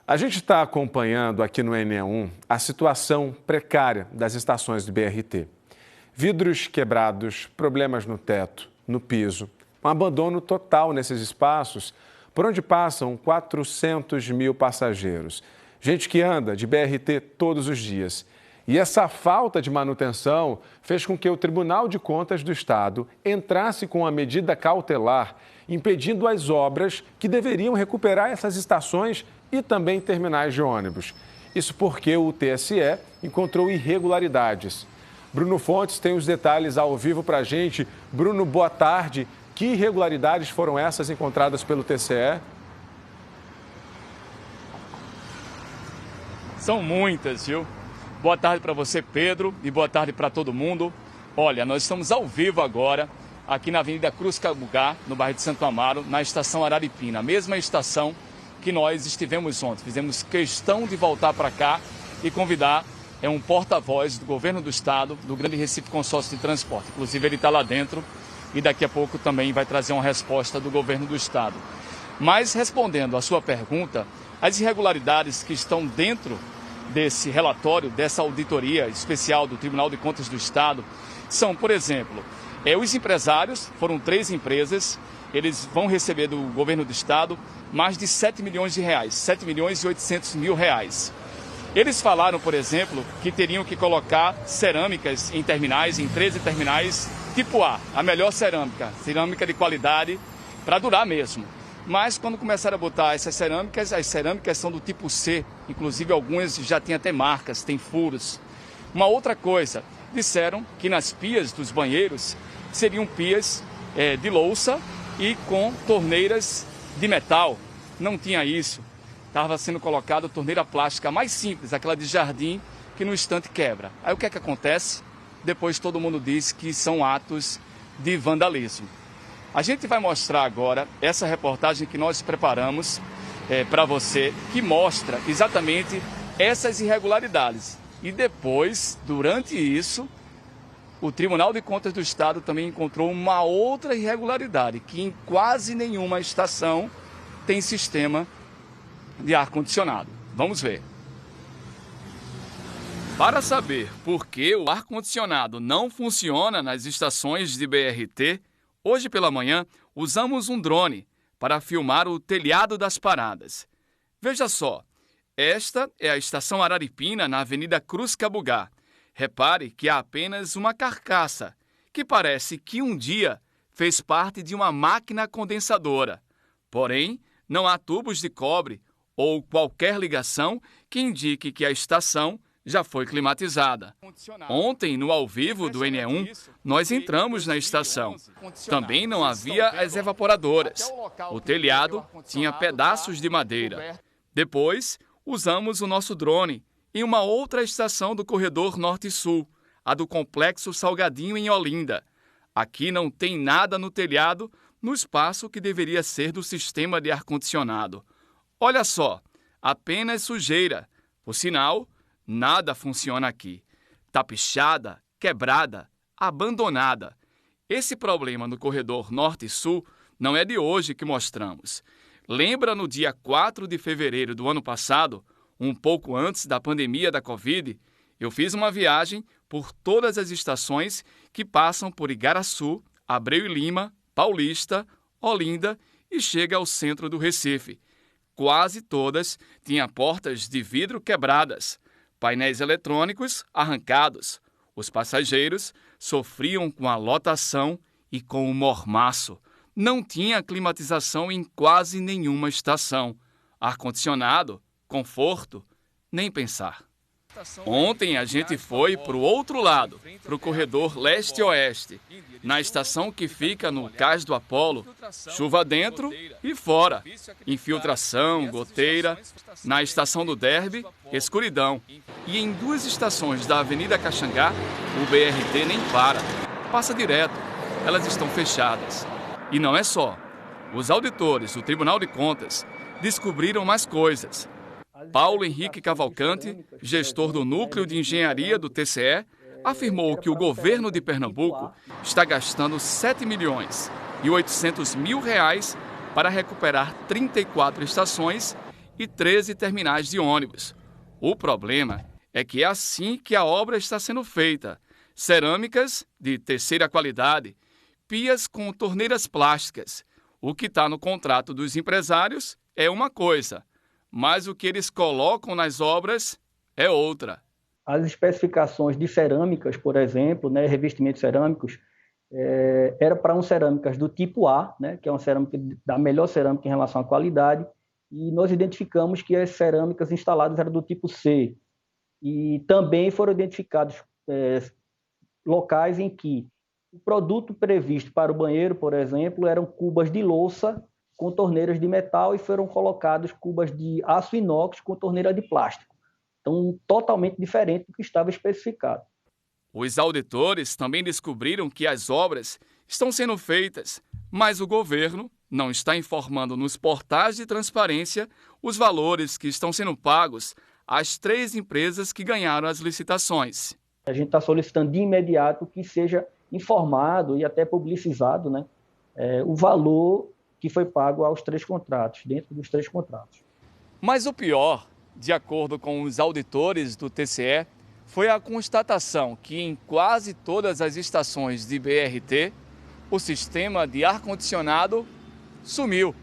A gente está acompanhando aqui no NE1 a situação precária das estações do BRT. Vidros quebrados, problemas no teto, no piso, um abandono total nesses espaços por onde passam 400 mil passageiros. Gente que anda de BRT todos os dias. E essa falta de manutenção fez com que o Tribunal de Contas do Estado entrasse com a medida cautelar, impedindo as obras que deveriam recuperar essas estações e também terminais de ônibus. Isso porque o TSE encontrou irregularidades. Bruno Fontes tem os detalhes ao vivo para a gente. Bruno, boa tarde. Que irregularidades foram essas encontradas pelo TSE? São muitas, viu? Boa tarde para você, Pedro, e boa tarde para todo mundo. Olha, nós estamos ao vivo agora, aqui na Avenida Cruz Cabugá, no bairro de Santo Amaro, na estação Araripina, a mesma estação que nós estivemos ontem. Fizemos questão de voltar para cá e convidar um porta-voz do governo do estado, do Grande Recife Consórcio de Transporte. Inclusive, ele está lá dentro e daqui a pouco também vai trazer uma resposta do governo do estado. Mas, respondendo à sua pergunta, as irregularidades que estão dentro desse relatório, dessa auditoria especial do Tribunal de Contas do Estado, são, por exemplo, os empresários, foram 3 empresas, eles vão receber do governo do estado mais de 7 milhões de reais, 7 milhões e 800 mil reais. Eles falaram, por exemplo, que teriam que colocar cerâmicas em terminais, em 13 terminais tipo A melhor cerâmica de qualidade para durar mesmo. Mas quando começaram a botar essas cerâmicas, as cerâmicas são do tipo C, inclusive algumas já têm até marcas, têm furos. Uma outra coisa, disseram que nas pias dos banheiros seriam pias de louça e com torneiras de metal. Não tinha isso. Estava sendo colocada torneira plástica mais simples, aquela de jardim, que no instante quebra. Aí o que é que acontece? Depois todo mundo diz que são atos de vandalismo. A gente vai mostrar agora essa reportagem que nós preparamos para você, que mostra exatamente essas irregularidades. E depois, durante isso, o Tribunal de Contas do Estado também encontrou uma outra irregularidade, que em quase nenhuma estação tem sistema de ar-condicionado. Vamos ver. Para saber por que o ar-condicionado não funciona nas estações de BRT, hoje pela manhã usamos um drone para filmar o telhado das paradas. Veja só, esta é a estação Araripina, na Avenida Cruz Cabugá. Repare que há apenas uma carcaça, que parece que um dia fez parte de uma máquina condensadora. Porém, não há tubos de cobre ou qualquer ligação que indique que a estação já foi climatizada. Ontem, no ao vivo do NE1, nós entramos na estação. Também não havia as evaporadoras. O telhado tinha pedaços de madeira. Depois, usamos o nosso drone em uma outra estação do corredor Norte-Sul, a do Complexo Salgadinho em Olinda. Aqui não tem nada no telhado, no espaço que deveria ser do sistema de ar-condicionado. Olha só, apenas sujeira. Por sinal, nada funciona aqui. Tá pichada, quebrada, abandonada. Esse problema no corredor Norte-Sul não é de hoje que mostramos. Lembra no dia 4 de fevereiro do ano passado, um pouco antes da pandemia da Covid, eu fiz uma viagem por todas as estações que passam por Igaraçu, Abreu e Lima, Paulista, Olinda e chega ao centro do Recife. Quase todas tinham portas de vidro quebradas, painéis eletrônicos arrancados. Os passageiros sofriam com a lotação e com o mormaço. Não tinha climatização em quase nenhuma estação. Ar-condicionado, conforto, nem pensar. Ontem a gente foi para o outro lado, para o corredor leste-oeste, na estação que fica no Cais do Apolo, chuva dentro e fora, infiltração, goteira. Na estação do Derby, escuridão. E em 2 estações da Avenida Caxangá, o BRT nem para, passa direto, elas estão fechadas. E não é só. Os auditores do Tribunal de Contas descobriram mais coisas. Paulo Henrique Cavalcante, gestor do Núcleo de Engenharia do TCE, afirmou que o governo de Pernambuco está gastando 7 milhões e 800 mil reais para recuperar 34 estações e 13 terminais de ônibus. O problema é que é assim que a obra está sendo feita. Cerâmicas de terceira qualidade, pias com torneiras plásticas. O que está no contrato dos empresários é uma coisa, mas o que eles colocam nas obras é outra. As especificações de cerâmicas, por exemplo, né, revestimentos cerâmicos, era para cerâmicas do tipo A, né, que é uma cerâmica da melhor cerâmica em relação à qualidade, e nós identificamos que as cerâmicas instaladas eram do tipo C. E também foram identificados locais em que o produto previsto para o banheiro, por exemplo, eram cubas de louça com torneiras de metal e foram colocados cubas de aço inox com torneira de plástico. Então, totalmente diferente do que estava especificado. Os auditores também descobriram que as obras estão sendo feitas, mas o governo não está informando nos portais de transparência os valores que estão sendo pagos às 3 empresas que ganharam as licitações. A gente está solicitando de imediato que seja informado e até publicizado, né, o valor que foi pago aos 3 contratos, dentro dos 3 contratos. Mas o pior, de acordo com os auditores do TCE, foi a constatação que em quase todas as estações de BRT, o sistema de ar-condicionado sumiu.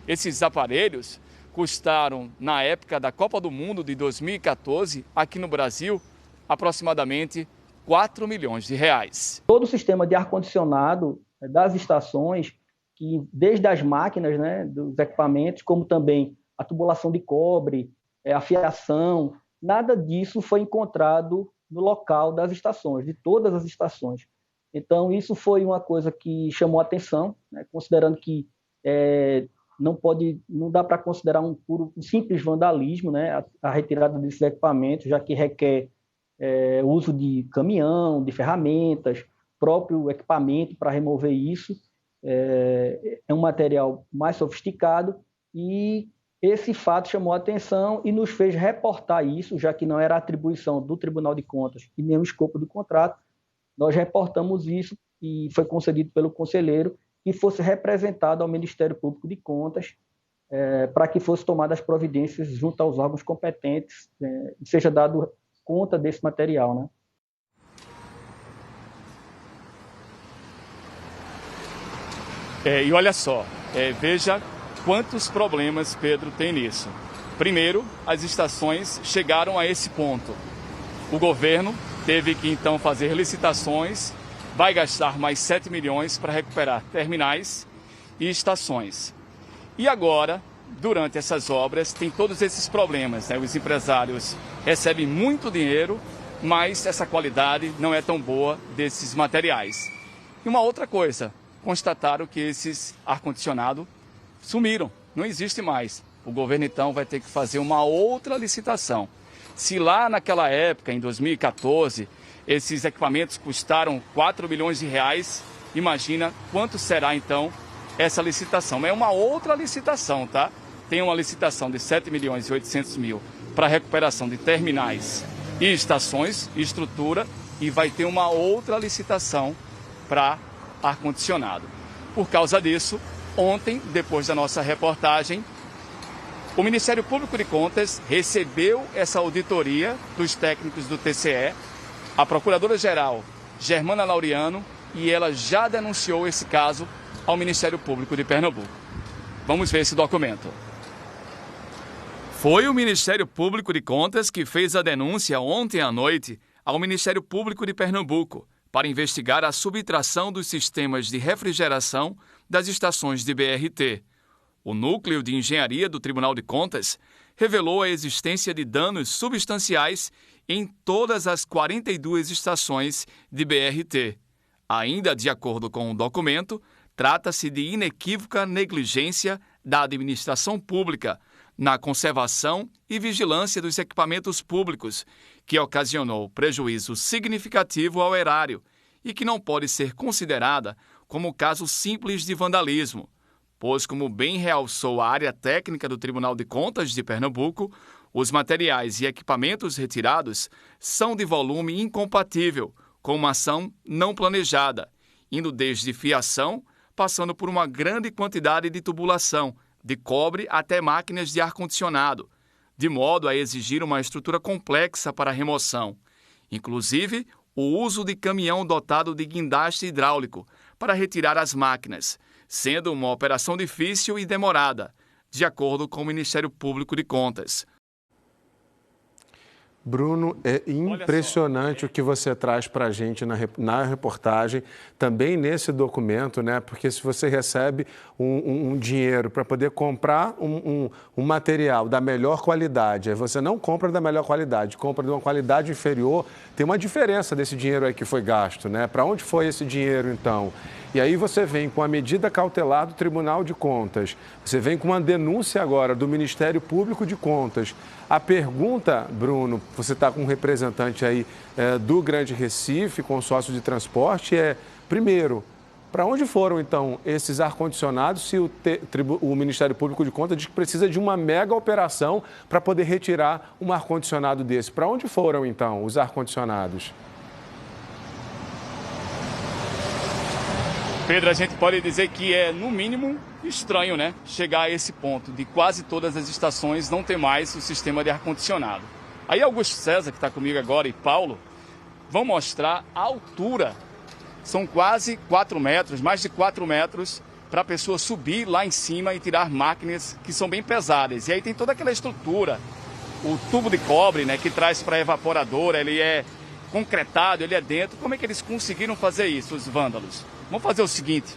Esses aparelhos custaram, na época da Copa do Mundo de 2014, aqui no Brasil, aproximadamente R$4 milhões. Todo o sistema de ar-condicionado das estações, que desde as máquinas, né, dos equipamentos, como também a tubulação de cobre, a fiação, nada disso foi encontrado no local das estações, de todas as estações. Então, isso foi uma coisa que chamou a atenção, né, considerando que não dá para considerar um simples vandalismo, né, a retirada desses equipamentos, já que requer o uso de caminhão, de ferramentas, próprio equipamento para remover isso. É um material mais sofisticado e esse fato chamou a atenção e nos fez reportar isso, já que não era atribuição do Tribunal de Contas e nem o escopo do contrato. Nós reportamos isso e foi concedido pelo conselheiro que fosse representado ao Ministério Público de Contas para que fosse tomadas as providências junto aos órgãos competentes e seja dado conta desse material, né? E olha só, veja quantos problemas Pedro tem nisso. Primeiro, as estações chegaram a esse ponto. O governo teve que então fazer licitações, vai gastar mais 7 milhões para recuperar terminais e estações. E agora, durante essas obras, tem todos esses problemas, né? Os empresários recebem muito dinheiro, mas essa qualidade não é tão boa desses materiais. E uma outra coisa, constataram que esses ar-condicionado sumiram, não existe mais. O governo então vai ter que fazer uma outra licitação. Se lá naquela época, em 2014, esses equipamentos custaram R$4 milhões, imagina quanto será então essa licitação. É uma outra licitação, tá? Tem uma licitação de 7 milhões e 800 mil para recuperação de terminais e estações, estrutura, e vai ter uma outra licitação para ar-condicionado. Por causa disso, ontem, depois da nossa reportagem, o Ministério Público de Contas recebeu essa auditoria dos técnicos do TCE, a Procuradora-Geral Germana Laureano, e ela já denunciou esse caso ao Ministério Público de Pernambuco. Vamos ver esse documento. Foi o Ministério Público de Contas que fez a denúncia ontem à noite ao Ministério Público de Pernambuco para investigar a subtração dos sistemas de refrigeração das estações de BRT. O Núcleo de Engenharia do Tribunal de Contas revelou a existência de danos substanciais em todas as 42 estações de BRT. Ainda de acordo com o documento, trata-se de inequívoca negligência da administração pública na conservação e vigilância dos equipamentos públicos, que ocasionou prejuízo significativo ao erário e que não pode ser considerada como caso simples de vandalismo, pois, como bem realçou a área técnica do Tribunal de Contas de Pernambuco, os materiais e equipamentos retirados são de volume incompatível com uma ação não planejada, indo desde fiação, passando por uma grande quantidade de tubulação, de cobre até máquinas de ar-condicionado, de modo a exigir uma estrutura complexa para a remoção, inclusive o uso de caminhão dotado de guindaste hidráulico para retirar as máquinas, sendo uma operação difícil e demorada, de acordo com o Ministério Público de Contas. Bruno, é impressionante o que você traz para a gente na reportagem, também nesse documento, né? Porque se você recebe um dinheiro para poder comprar um material da melhor qualidade, aí você não compra da melhor qualidade, compra de uma qualidade inferior, tem uma diferença desse dinheiro aí que foi gasto, né? Para onde foi esse dinheiro, então? E aí você vem com a medida cautelar do Tribunal de Contas, você vem com uma denúncia agora do Ministério Público de Contas. A pergunta, Bruno, você está com um representante aí do Grande Recife, consórcio de transporte, primeiro, para onde foram então esses ar-condicionados se o Ministério Público de Contas diz que precisa de uma mega operação para poder retirar um ar-condicionado desse? Para onde foram então os ar-condicionados? Pedro, a gente pode dizer que é, no mínimo, estranho, né? Chegar a esse ponto de quase todas as estações não ter mais o sistema de ar-condicionado. Aí Augusto César, que está comigo agora, e Paulo, vão mostrar a altura. São quase 4 metros, mais de 4 metros, para a pessoa subir lá em cima e tirar máquinas que são bem pesadas. E aí tem toda aquela estrutura, o tubo de cobre, né, que traz para a evaporadora, ele é concretado, ele é dentro. Como é que eles conseguiram fazer isso, os vândalos? Vamos fazer o seguinte,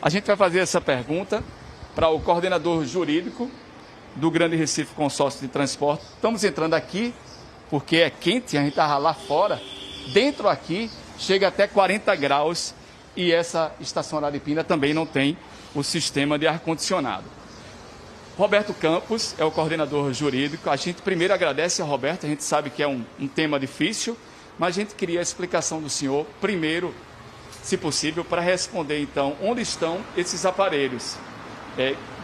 a gente vai fazer essa pergunta para o coordenador jurídico do Grande Recife Consórcio de Transporte. Estamos entrando aqui porque é quente, a gente estava lá fora. Dentro aqui chega até 40 graus e essa estação Araripina também não tem o sistema de ar-condicionado. Roberto Campos é o coordenador jurídico. A gente primeiro agradece a Roberto, a gente sabe que é um tema difícil, mas a gente queria a explicação do senhor primeiro, se possível, para responder, então, onde estão esses aparelhos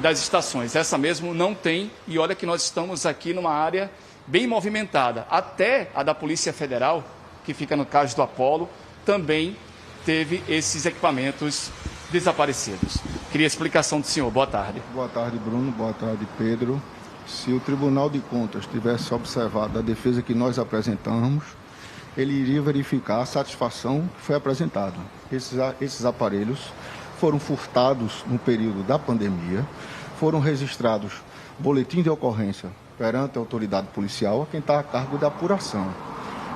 das estações. Essa mesmo não tem, e olha que nós estamos aqui numa área bem movimentada. Até a da Polícia Federal, que fica no caso do Apolo, também teve esses equipamentos desaparecidos. Queria a explicação do senhor. Boa tarde. Boa tarde, Bruno. Boa tarde, Pedro. Se o Tribunal de Contas tivesse observado a defesa que nós apresentamos, ele iria verificar a satisfação que foi apresentada. Esses aparelhos foram furtados no período da pandemia, foram registrados boletim de ocorrência perante a autoridade policial, a quem está a cargo da apuração.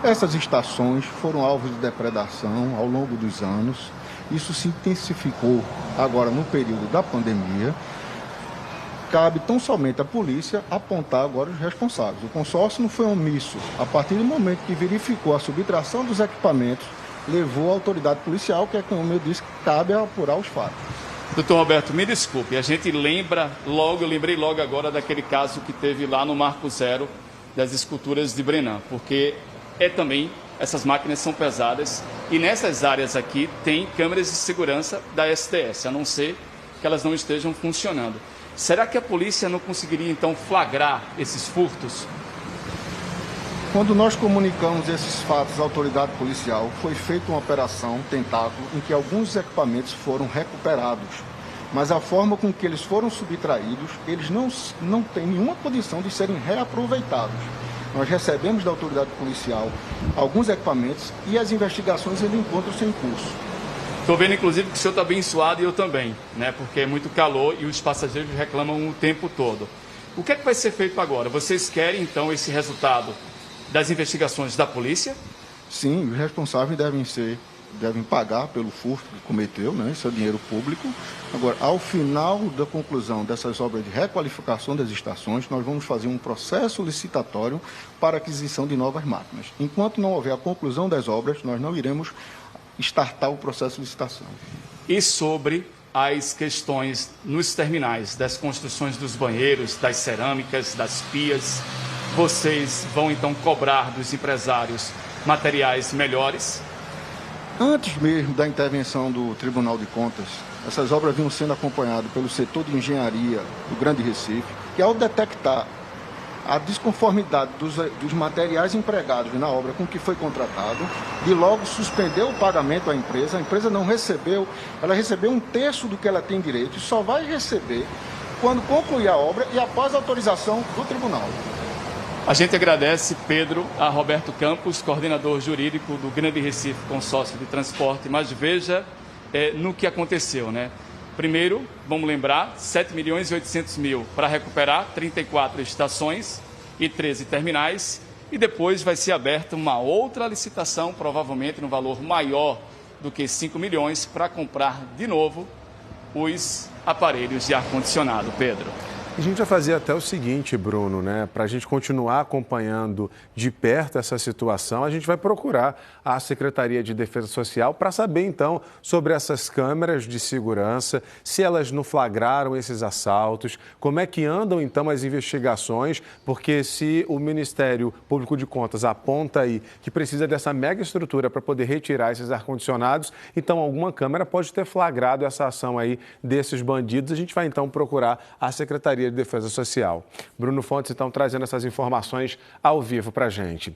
Essas estações foram alvos de depredação ao longo dos anos. Isso se intensificou agora no período da pandemia. Cabe tão somente à polícia apontar agora os responsáveis. O consórcio não foi omisso. A partir do momento que verificou a subtração dos equipamentos, levou a autoridade policial, que é, como eu disse, cabe a apurar os fatos. Doutor Roberto, me desculpe, a gente eu lembrei logo agora daquele caso que teve lá no Marco Zero das esculturas de Brenan, porque também, essas máquinas são pesadas e nessas áreas aqui tem câmeras de segurança da STS, a não ser que elas não estejam funcionando. Será que a polícia não conseguiria, então, flagrar esses furtos? Quando nós comunicamos esses fatos à autoridade policial, foi feita uma operação tentáculo em que alguns equipamentos foram recuperados. Mas a forma com que eles foram subtraídos, eles não têm nenhuma condição de serem reaproveitados. Nós recebemos da autoridade policial alguns equipamentos e as investigações ainda encontram-se em curso. Estou vendo, inclusive, que o senhor está bem suado e eu também, né? Porque é muito calor e os passageiros reclamam o tempo todo. O que é que vai ser feito agora? Vocês querem, então, esse resultado das investigações da polícia? Sim, os responsáveis devem pagar pelo furto que cometeu, né? Isso é dinheiro público. Agora, ao final da conclusão dessas obras de requalificação das estações, nós vamos fazer um processo licitatório para aquisição de novas máquinas. Enquanto não houver a conclusão das obras, nós não iremos startar o processo de licitação. E sobre as questões nos terminais, das construções dos banheiros, das cerâmicas, das pias, vocês vão então cobrar dos empresários materiais melhores? Antes mesmo da intervenção do Tribunal de Contas, essas obras vinham sendo acompanhadas pelo setor de engenharia do Grande Recife, que ao detectar a desconformidade dos materiais empregados na obra com que foi contratado, de logo suspendeu o pagamento à empresa. A empresa não recebeu, ela recebeu 1/3 do que ela tem direito e só vai receber quando concluir a obra e após a autorização do tribunal. A gente agradece, Pedro, a Roberto Campos, coordenador jurídico do Grande Recife Consórcio de Transporte, mas veja no que aconteceu, né? Primeiro, vamos lembrar, 7.800.000 para recuperar 34 estações e 13 terminais, e depois vai ser aberta uma outra licitação, provavelmente no valor maior do que 5 milhões, para comprar de novo os aparelhos de ar-condicionado, Pedro. A gente vai fazer até o seguinte, Bruno, né? Para a gente continuar acompanhando de perto essa situação, a gente vai procurar a Secretaria de Defesa Social para saber, então, sobre essas câmeras de segurança, se elas não flagraram esses assaltos, como é que andam, então, as investigações, porque se o Ministério Público de Contas aponta aí que precisa dessa mega estrutura para poder retirar esses ar-condicionados, então alguma câmera pode ter flagrado essa ação aí desses bandidos. A gente vai, então, procurar a Secretaria de Defesa Social. Bruno Fontes, então, trazendo essas informações ao vivo para a gente.